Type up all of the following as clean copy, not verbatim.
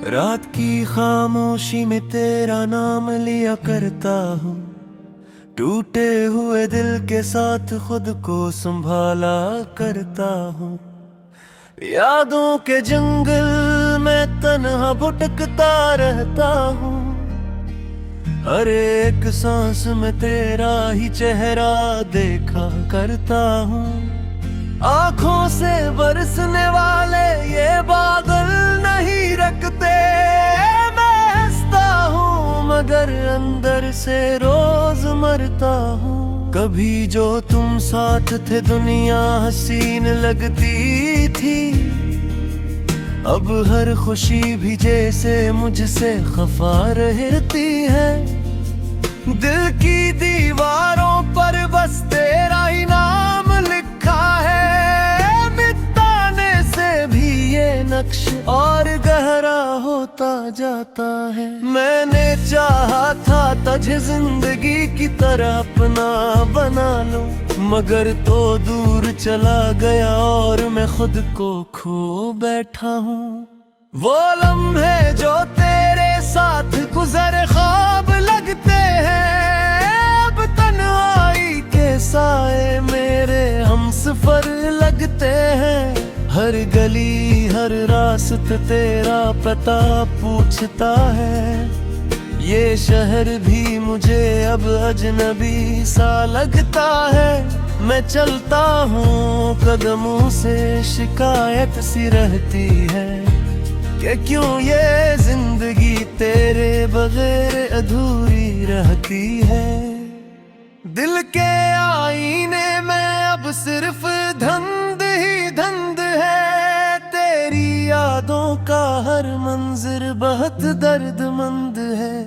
रात की खामोशी में तेरा नाम लिया करता हूँ। टूटे हुए दिल के साथ खुद को संभाला करता हूँ। यादों के जंगल में तन्हा भटकता रहता हूँ। हर एक सांस में तेरा ही चेहरा देखा करता हूँ। आंखों से बरसने वाले ये बादल नहीं रखते। मैं हंसता हूँ मगर अंदर से रोज मरता हूँ। कभी जो तुम साथ थे दुनिया हसीन लगती थी। अब हर खुशी भी जैसे मुझसे खफा रहती है। दिल की दीवारों पर बस तेरा ही नाम लिखा है। मिटाने से भी ये नक्श और गहरा होता जाता है। मैंने चाहा था तुझे जिंदगी की तरह अपना बना लूं, मगर तो दूर चला गया और मैं खुद को खो बैठा हूँ। वो लम्हे जो तेरे साथ गुजरे ख्वाब लगते हैं। अब तन्हाई के साए मेरे हमसफर लगते हैं। हर गली हर रास्ता तेरा पता पूछता है। ये शहर भी मुझे अब अजनबी सा लगता है। मैं चलता हूँ कदमों से शिकायत सी रहती है कि क्यों ये जिंदगी तेरे बगैर अधूरी रहती है। दिल के आईने में अब सिर्फ धुंध ही धुंध है। तेरी यादों का हर मंजर बहुत दर्दमंद है।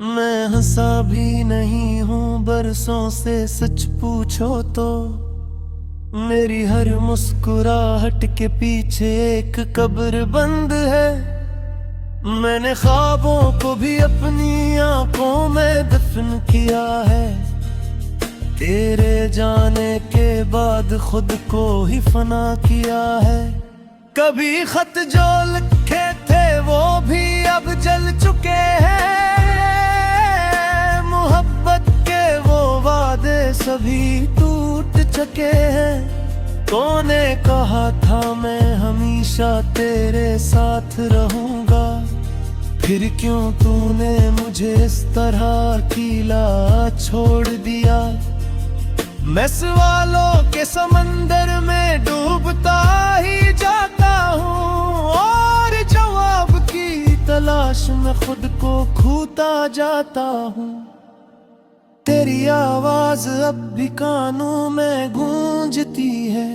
मैं हंसा भी नहीं हूँ बरसों से, सच पूछो तो मेरी हर मुस्कुराहट के पीछे एक कब्र बंद है। मैंने ख्वाबों को भी अपनी आंखों में दफन किया है। तेरे जाने के बाद खुद को ही फना किया है। कभी खत जो लिखे थे वो भी अब जल चुके हैं। मोहब्बत के वो वादे सभी टूट चुके हैं। तूने कहा था मैं हमेशा तेरे साथ रहूंगा, फिर क्यों तूने मुझे इस तरह अकेला छोड़ दिया। मैं सवालों के समंदर में डूबता ही जाता हूँ और जवाब की तलाश में खुद को खोता जाता हूँ। तेरी आवाज अब भी कानों में गूंजती है।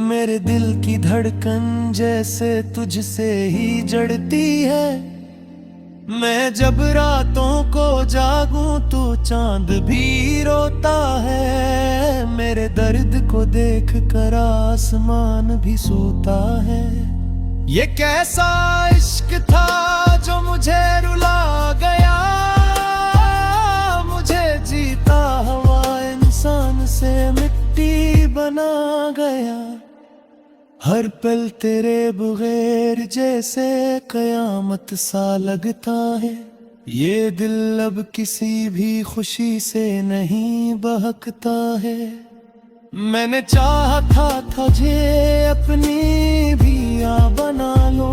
मेरे दिल की धड़कन जैसे तुझसे ही जड़ती है। मैं जब रातों को जागूं तो चांद भी रोता है। मेरे दर्द को देख कर आसमान भी सोता है। ये कैसा इश्क था जो मुझे रुला गया। मुझे जीता हुआ इंसान से मिट्टी बना गया। हर पल तेरे बगैर जैसे कयामत सा लगता है। ये दिल अब किसी भी खुशी से नहीं बहकता है। मैंने चाहा था तुझे अपनी भी बना लो,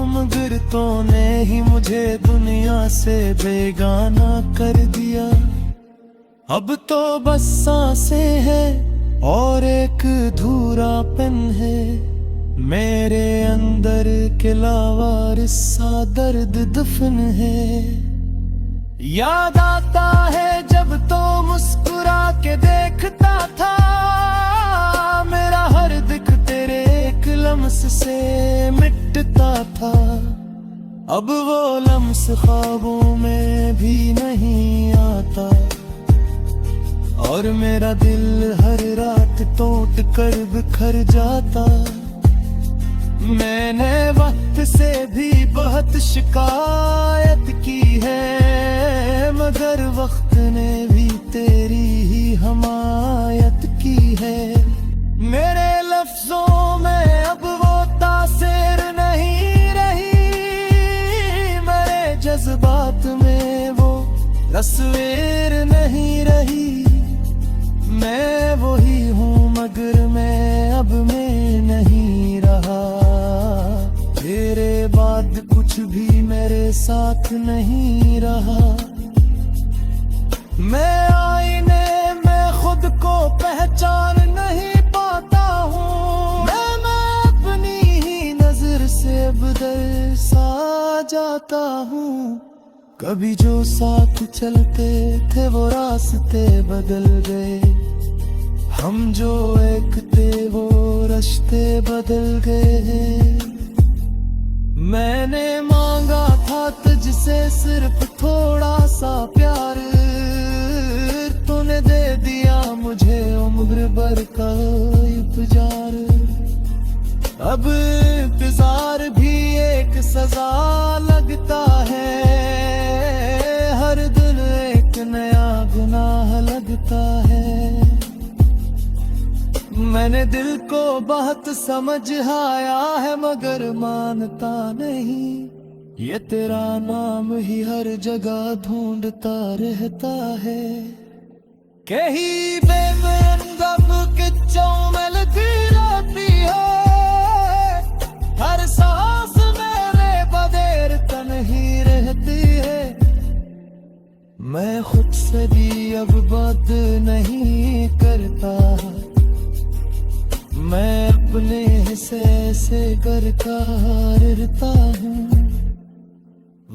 मगर तूने ही मुझे दुनिया से बेगाना कर दिया। अब तो बस सांसें हैं और एक अधूरापन है। मेरे अंदर के लावारिस सा दर्द दफन है। याद आता है जब तो मुस्कुरा के देखता था। मेरा हर दिख तेरे एक लम्स से मिटता था। अब वो लम्स ख्वाबों में भी नहीं आता और मेरा दिल हर रात टूट कर बिखर जाता। मैंने वक्त से भी बहुत शिकायत की है, मगर वक्त ने भी तेरी ही हमायत की है। मेरे लफ्जों में अब वो तासीर नहीं रही। बात में वो तस्वीर नहीं रही। मैं वही हूँ मगर मैं अब मैं नहीं रहा। तेरे बाद कुछ भी मेरे साथ नहीं रहा। मैं आईने में खुद को पहचान नहीं पाता हूँ। मैं अपनी ही नजर से बदल सा जाता हूँ। कभी जो साथ चलते थे वो रास्ते बदल गए। हम जो एक थे वो रास्ते बदल गए। मैंने मांगा था तुझसे सिर्फ थोड़ा सा प्यार, तूने दे दिया मुझे उम्र भर का इंतजार। अब इंतजार भी एक सजा लगता है। हर दिन एक नया गुनाह लगता है। मैंने दिल को बहुत समझाया है मगर मानता नहीं। ये तेरा नाम ही हर जगह ढूंढता रहता है। कहीं बेमंगब किच्चों मिलती रहती है। हर सांस मेरे बगैर तन्ही रहती है। मैं खुद से भी अब बात नहीं करता। मैं अपने हिस्से से कर रहता हूँ।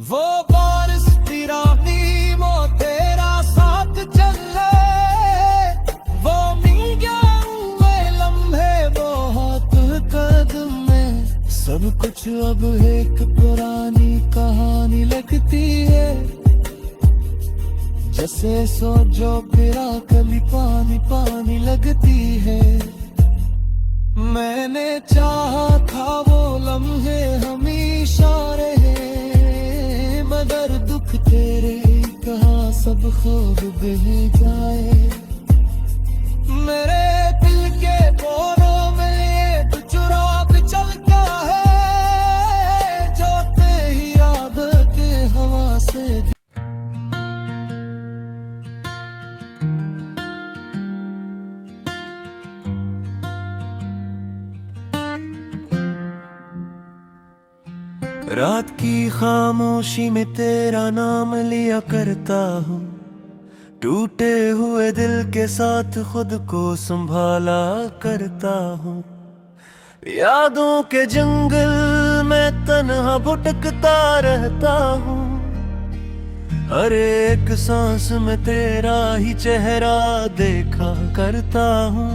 वो बारिश तिरानी वो तेरा साथ चले। वो मिंगे हुए लम्हे वो हाथ कदम में। सब कुछ अब एक पुरानी कहानी लगती है। जैसे सोचो फिरा कभी पानी पानी लगती है। मैंने चाहा था वो लम्हे हमेशा रहे मगर दुख तेरे कहाँ सब खूब बह जाए। मेरे दिल के कोनों में एक चुराग चलता है जो तेरी याद के हवा से। रात की खामोशी में तेरा नाम लिया करता हूँ। टूटे हुए दिल के साथ खुद को संभाला करता हूँ। यादों के जंगल में तन्हा भटकता रहता हूँ। हर एक सांस में तेरा ही चेहरा देखा करता हूँ।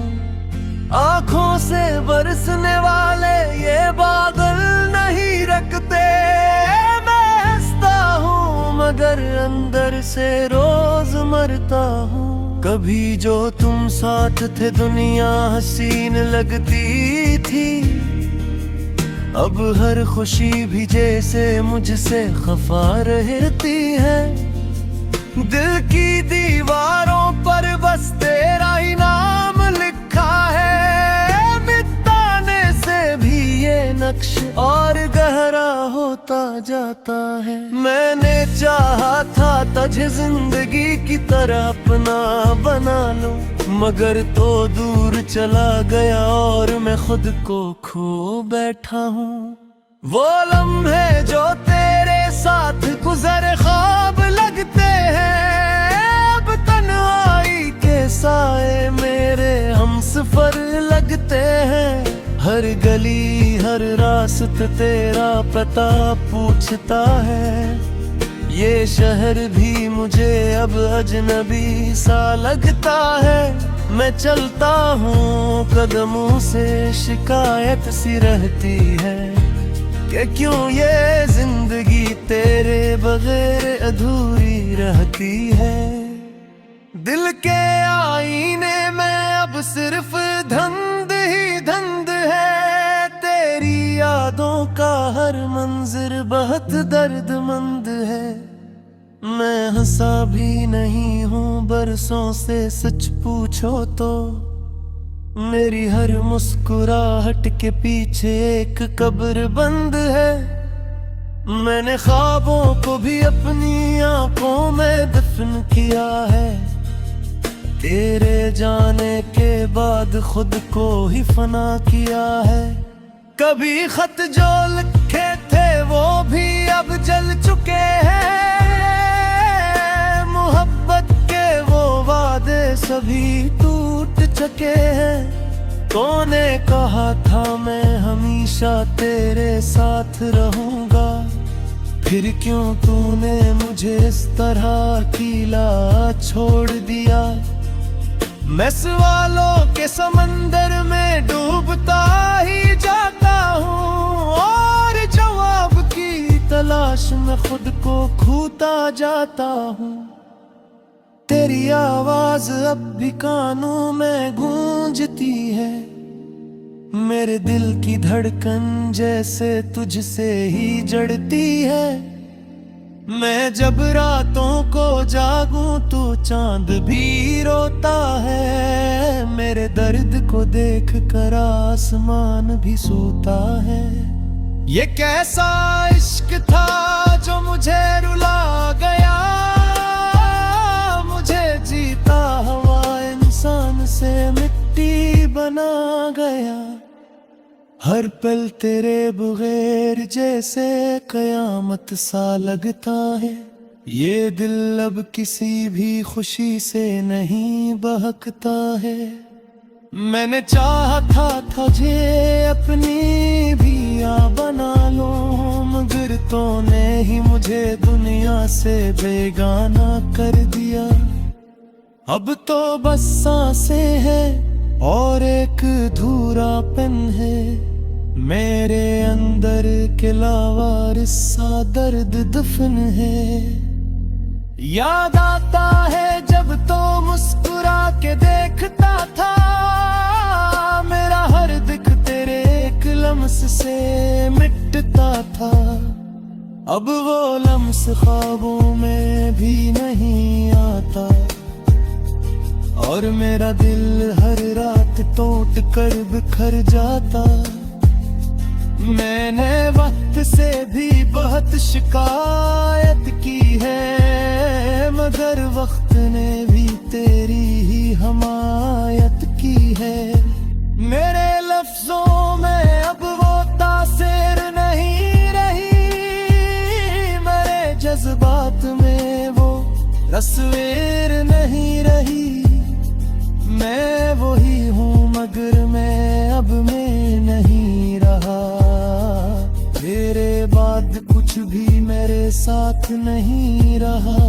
आँखों से बरसने वाले ये बादल नहीं रखते। मैं हंसता हूँ मगर अंदर से रोज मरता हूँ। कभी जो तुम साथ थे दुनिया हसीन लगती थी। अब हर खुशी भी जैसे मुझसे खफा रहती है। दिल की दीवारों पर बस तेरा ही नाम लिखा है। नक्श और गहरा होता जाता है। मैंने चाहा था तुझे जिंदगी की तरह अपना बना लूं मगर तो दूर चला गया और मैं खुद को खो बैठा हूँ। वो लम्हे जो तेरे साथ गुजरे ख्वाब लगते हैं। अब तन्हाई के साए मेरे हमसफर लगते हैं। हर गली हर रास्ता तेरा पता पूछता है। ये शहर भी मुझे अब अजनबी सा लगता है। मैं चलता हूँ कदमों से शिकायत सी रहती है कि क्यों ये जिंदगी तेरे बगैर अधूरी रहती है। दिल के आईने में अब सिर्फ धंध ही धंध है। तेरी यादों का हर मंजर बहुत दर्दमंद है। मैं हंसा भी नहीं हूँ बरसों से सच पूछो तो। मेरी हर मुस्कुराहट के पीछे एक कब्र बंद है। मैंने ख्वाबों को भी अपनी आंखों में दफन किया है, तेरे जाने के बाद खुद को ही फना किया है। कभी खत जो लिखे थे वो भी अब जल चुके हैं, मोहब्बत के वो वादे सभी टूट चुके हैं। तूने कहा था मैं हमेशा तेरे साथ रहूंगा, फिर क्यों तूने मुझे इस तरह अकेला छोड़ दिया। मैं सवालों के समंदर में डूबता ही जाता हूँ, और जवाब की तलाश में खुद को खोता जाता हूँ। तेरी आवाज अब भी कानों में गूंजती है, मेरे दिल की धड़कन जैसे तुझसे ही जड़ती है। मैं जब रातों को जागूं तो चांद भी रोता है, मेरे दर्द को देख कर आसमान भी सोता है। ये कैसा इश्क था जो मुझे रुला गया, मुझे जीता हुआ इंसान से मिट्टी बना गया। हर पल तेरे बगैर जैसे कयामत सा लगता है, ये दिल अब किसी भी खुशी से नहीं बहकता है। मैंने चाहा था तुझे अपनी भी बना लो, मगर तूने ही मुझे दुनिया से बेगाना कर दिया। अब तो बस सांसें हैं और एक अधूरापन है, मेरे अंदर के लावारिस सा दर्द दफन है। याद आता है जब तो मुस्कुरा के देखता था, मेरा हर दिख तेरे एक लम्स से मिटता था। अब वो लम्स ख्वाबों में भी नहीं आता, और मेरा दिल हर रात टूट कर बिखर जाता। मैंने वक्त से भी बहुत शिकायत की है, मगर वक्त ने भी तेरी ही हमायत की है। मेरे लफ्जों में अब वो तासीर नहीं रही, मेरे जज्बात में वो तस्वीर नहीं रही। मैं वही हूँ मगर मैं अब मैं नहीं रहा, तेरे बाद कुछ भी मेरे साथ नहीं रहा।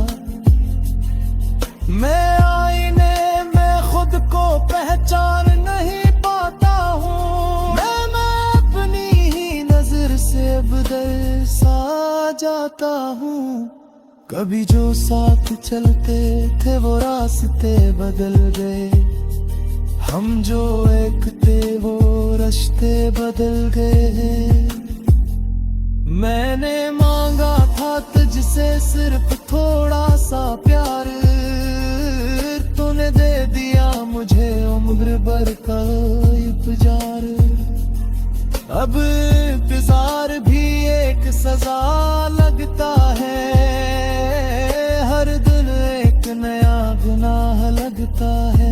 मैं आईने में खुद को पहचान नहीं पाता हूँ, मैं अपनी ही नजर से बदल सा जाता हूँ। कभी जो साथ चलते थे वो रास्ते बदल गए, हम जो एक थे वो रास्ते बदल गए। मैंने मांगा था तुझसे सिर्फ थोड़ा सा प्यार, तूने दे दिया मुझे उम्र भर का इंतजार। अब इंतजार भी एक सजा लगता है, हर दिन एक नया गुनाह लगता है।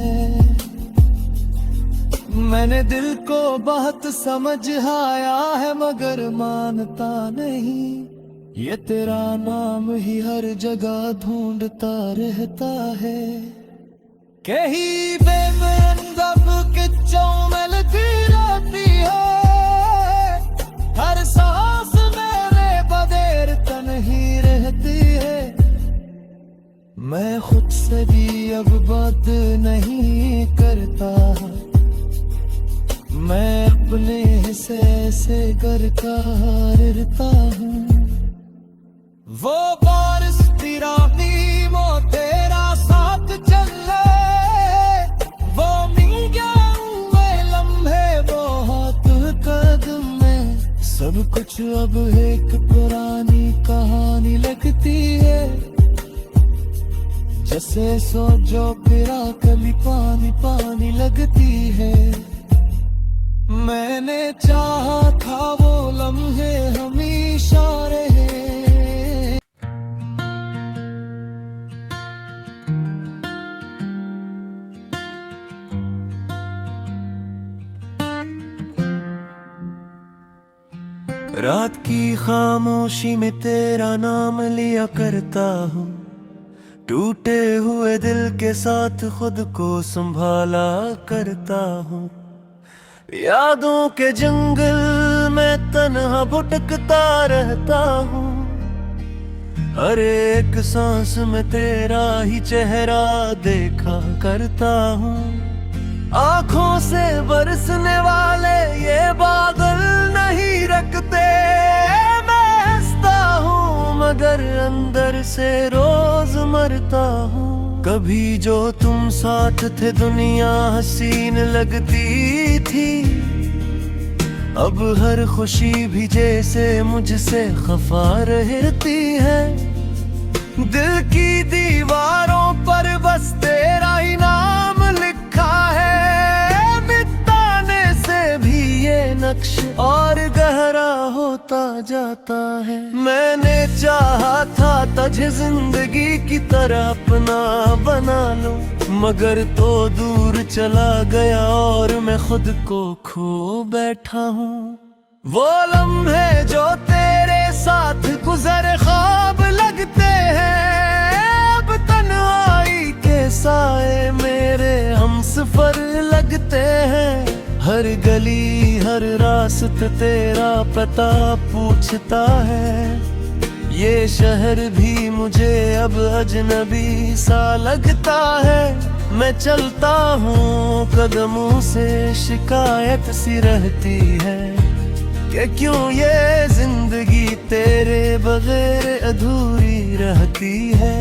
मैंने दिल को बहुत समझाया है मगर मानता नहीं, ये तेरा नाम ही हर जगह ढूंढता रहता है। कहीं बेमंदब किच्चों मिलती रहती है, हर सांस मेरे बगैर तन्ही रहती है। मैं खुद से भी अब बात नहीं करता, मैं अपने हिस्से से घर का रहता हूँ। वो बारिश तिरानी वो तेरा साथ चले, वो मिंगे हुए लम्हे वो हाथ कदम में। सब कुछ अब एक पुरानी कहानी लगती है, जैसे सोचो फिरा कभी पानी पानी लगती है। मैंने चाहा था वो लम्हे हमेशा रहे, रात की खामोशी में तेरा नाम लिया करता हूँ, टूटे हुए दिल के साथ खुद को संभाला करता हूँ। यादों के जंगल में तन्हा भटकता रहता हूँ, हर एक सांस में तेरा ही चेहरा देखा करता हूँ। आंखों से बरसने वाले ये बादल नहीं रखते, मैं हंसता हूँ मगर अंदर से रोज मरता हूँ। कभी जो तुम साथ थे दुनिया हसीन लगती थी, अब हर खुशी भी जैसे मुझसे खफा रहती है। दिल की दीवारों पर बस तेरा ही नाम लिखा है, मिटाने से भी ये नक्श और गहरा होता जाता है। मैंने चाहा था तुझे जिंदगी की तरह अपना बना लूं, मगर तो दूर चला गया और मैं खुद को खो बैठा हूँ। वो लम्हे जो तेरे साथ गुजरे ख्वाब लगते हैं, अब तन्हाई के साए मेरे हमसफर लगते हैं। हर गली हर रास्ता तेरा पता पूछता है, ये शहर भी मुझे अब अजनबी सा लगता है। मैं चलता हूँ कदमों से शिकायत सी रहती है, कि क्यों ये जिंदगी तेरे बगैर अधूरी रहती है।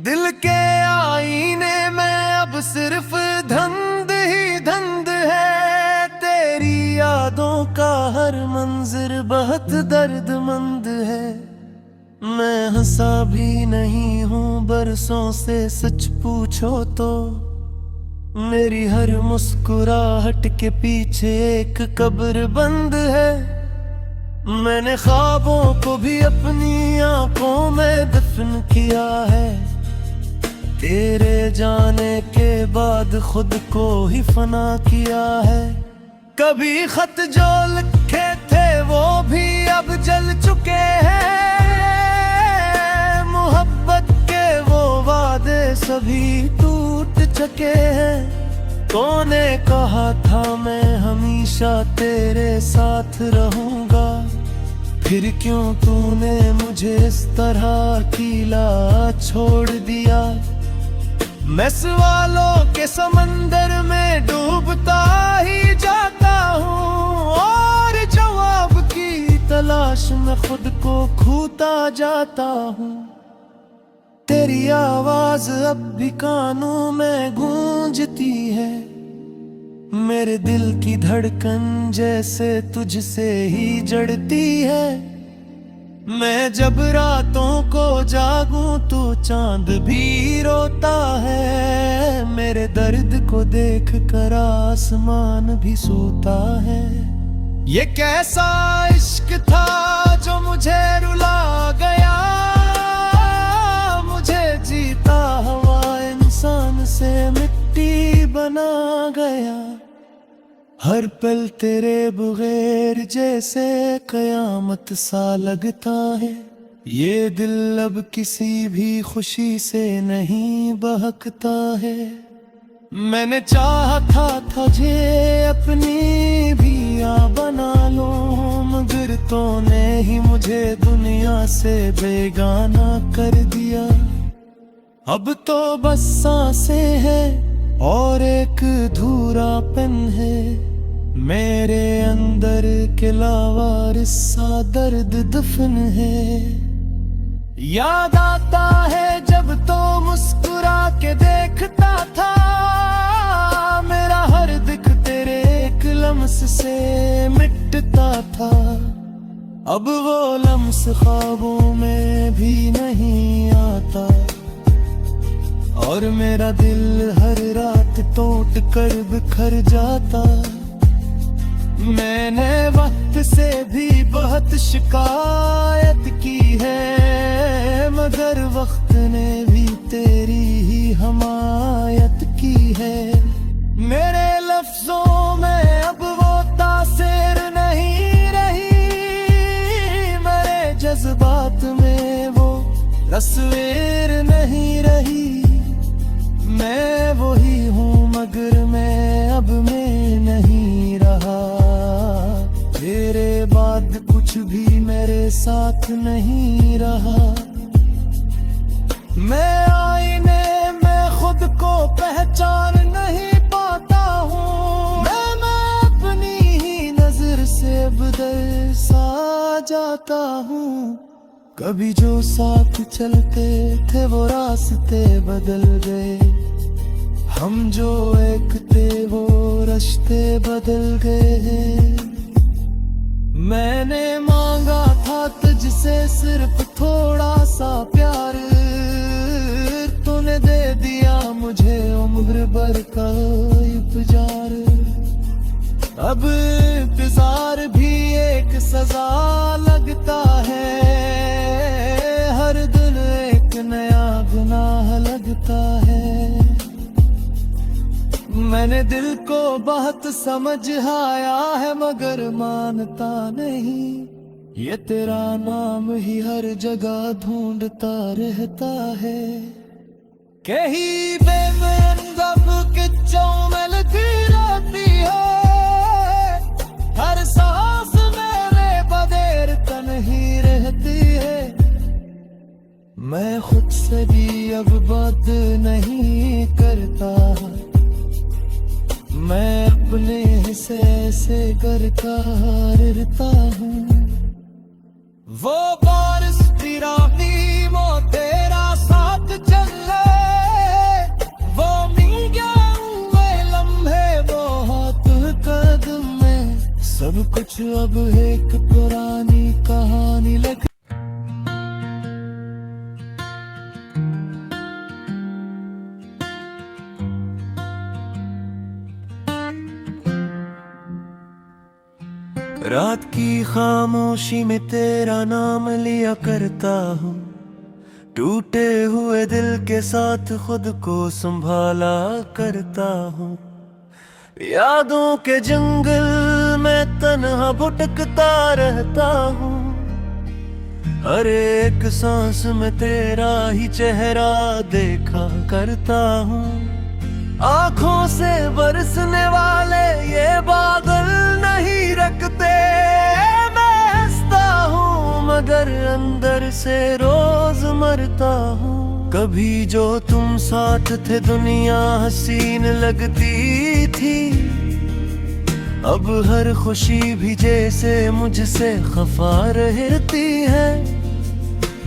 दिल के आईने में अब सिर्फ धुंध ही धुंध है, तेरी यादों का हर मंजर बहुत दर्दमंद है। मैं हंसा भी नहीं हूँ बरसों से, सच पूछो तो मेरी हर मुस्कुराहट के पीछे एक कब्र बंद है। मैंने ख्वाबों को भी अपनी आंखों में दफन किया है, तेरे जाने के बाद खुद को ही फना किया है। कभी खत जो लिखे थे वो भी अब जल चुके हैं, मोहब्बत के वो वादे सभी टूट चुके हैं। तूने कहा था मैं हमेशा तेरे साथ रहूंगा, फिर क्यों तूने मुझे इस तरह अकेला छोड़ दिया। मैं सवालों के समंदर में डूबता ही जाता हूँ, और जवाब की तलाश में खुद को खोता जाता हूँ। तेरी आवाज अब भी कानों में गूंजती है, मेरे दिल की धड़कन जैसे तुझसे ही जड़ती है। मैं जब रातों को जागूं तो चांद भी रोता है, मेरे दर्द को देख कर आसमान भी सोता है। ये कैसा इश्क था जो मुझे रुला गया, मुझे जीता हुआ इंसान से मिट्टी बना गया। हर पल तेरे बगैर जैसे कयामत सा लगता है, ये दिल अब किसी भी खुशी से नहीं बहकता है। मैंने चाहा था तुझे अपनी भी बना लो, मगर तूने ही मुझे दुनिया से बेगाना कर दिया। अब तो बस सांसें हैं और एक अधूरापन है, मेरे अंदर के लावारिस सा दर्द दफन है। याद आता है जब तो मुस्कुरा के देखता था, मेरा हर दिख तेरे एक लम्स से मिटता था। अब वो लम्स ख्वाबों में भी नहीं आता, और मेरा दिल हर रात टूट कर बिखर जाता। मैंने वक्त से भी बहुत शिकायत की है, मगर वक्त ने भी तेरी ही हमायत की है। मेरे लफ्जों में अब वो तासीर नहीं रही, नहीं, मैं वही हूँ मगर मैं अब मैं नहीं रहा। तेरे बाद कुछ भी मेरे साथ नहीं रहा। मैं आईने में खुद को पहचान नहीं पाता हूँ। मैं अपनी ही नजर से बदल सा जाता हूँ। कभी जो साथ चलते थे वो रास्ते बदल गए। हम जो एक थे वो रास्ते बदल गए। मैंने मांगा था तुझसे सिर्फ थोड़ा सा प्यार, तूने दे दिया मुझे उम्र भर का इंतजार। अब इंतजार भी एक सजा लगता है, हर दिन एक नया गुनाह लगता है। मैंने दिल को बहुत समझाया है मगर मानता नहीं। ये तेरा नाम ही हर जगह ढूंढता रहता है। कहीं बेमंगब किच्चों में लगी रहती है, हर सांस मेरे बगैर तन्ही रहती है। मैं खुद से भी अब बात नहीं करता, मैं अपने हिस्से से करता रहता हूँ। वो बारिश तिरानी मो तेरा साथ चले, वो मिंगा हुए लम्हे बहुत कदम में। सब कुछ अब एक पुरानी कहानी लग। रात की खामोशी में तेरा नाम लिया करता हूँ। टूटे हुए दिल के साथ खुद को संभाला करता हूँ। यादों के जंगल में तन्हा भटकता रहता हूँ। हर एक सांस में तेरा ही चेहरा देखा करता हूँ। आंखों से बरसने वाले ये बादल नहीं रखते। मैं हंसता हूँ मगर अंदर से रोज मरता हूँ। कभी जो तुम साथ थे दुनिया हसीन लगती थी, अब हर खुशी भी जैसे मुझसे खफा रहती है।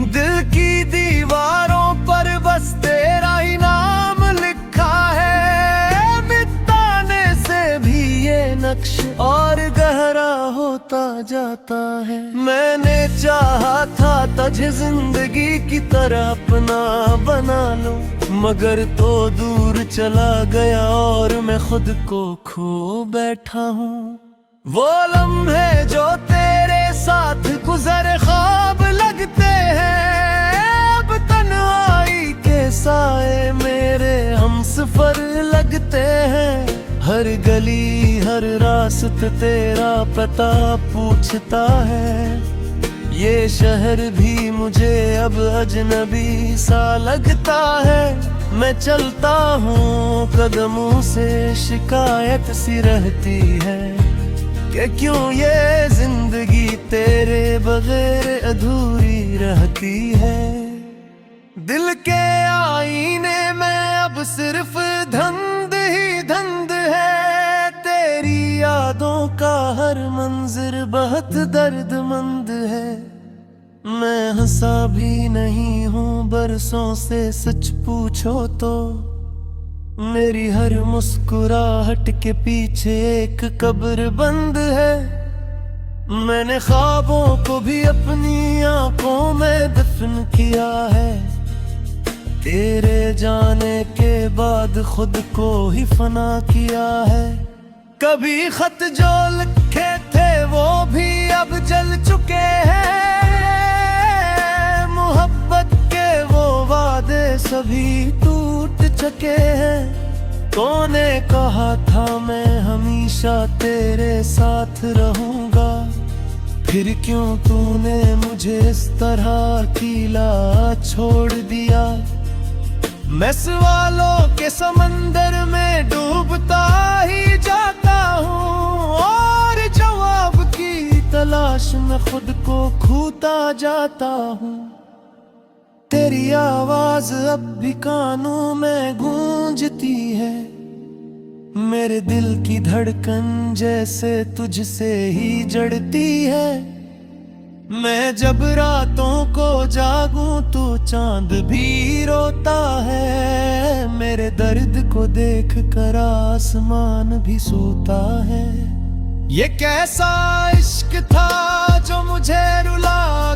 दिल की दीवारों पर बस तेरा ही नाम लिखा है। मिटाने से भी ये नक्श और गहरा होता जाता है। मैंने चाहा था तुझे जिंदगी की तरह अपना बना लूं, मगर तो दूर चला गया और मैं खुद को खो बैठा हूँ। वो लम्हे जो तेरे साथ गुजरे ख्वाब लगते हैं, अब तन्हाई के साए मेरे हमसफर लगते हैं। हर गली हर रास्ता तेरा पता पूछता है। ये शहर भी मुझे अब अजनबी सा लगता है। मैं चलता हूँ कदमों से शिकायत सी रहती है कि क्यों ये जिंदगी तेरे बगैर अधूरी रहती है। दिल के आईने में अब सिर्फ धंध ही धंध है। तेरी यादों का हर मंजर बहुत दर्दमंद है। मैं हंसा भी नहीं हूँ बरसों से, सच पूछो तो मेरी हर मुस्कुराहट के पीछे एक कब्र बंद है। मैंने ख्वाबों को भी अपनी आंखों में दफन किया है। तेरे जाने के बाद खुद को ही फना किया है। कभी खत जो लिखे थे वो भी अब जल चुके हैं। मोहब्बत के वो वादे सभी टूट चुके हैं। तूने कहा था मैं हमेशा तेरे साथ रहूंगा, फिर क्यों तूने मुझे इस तरह अकेला छोड़ दिया। मैं सवालों के समंदर में डूबता ही जाता हूँ और जवाब की तलाश में खुद को खोता जाता हूँ। तेरी आवाज अब भी कानों में गूंजती है, मेरे दिल की धड़कन जैसे तुझसे ही जड़ती है। मैं जब रातों को जागूं तो चांद भी रोता है, मेरे दर्द को देख कर आसमान भी सोता है। ये कैसा इश्क था जो मुझे रुला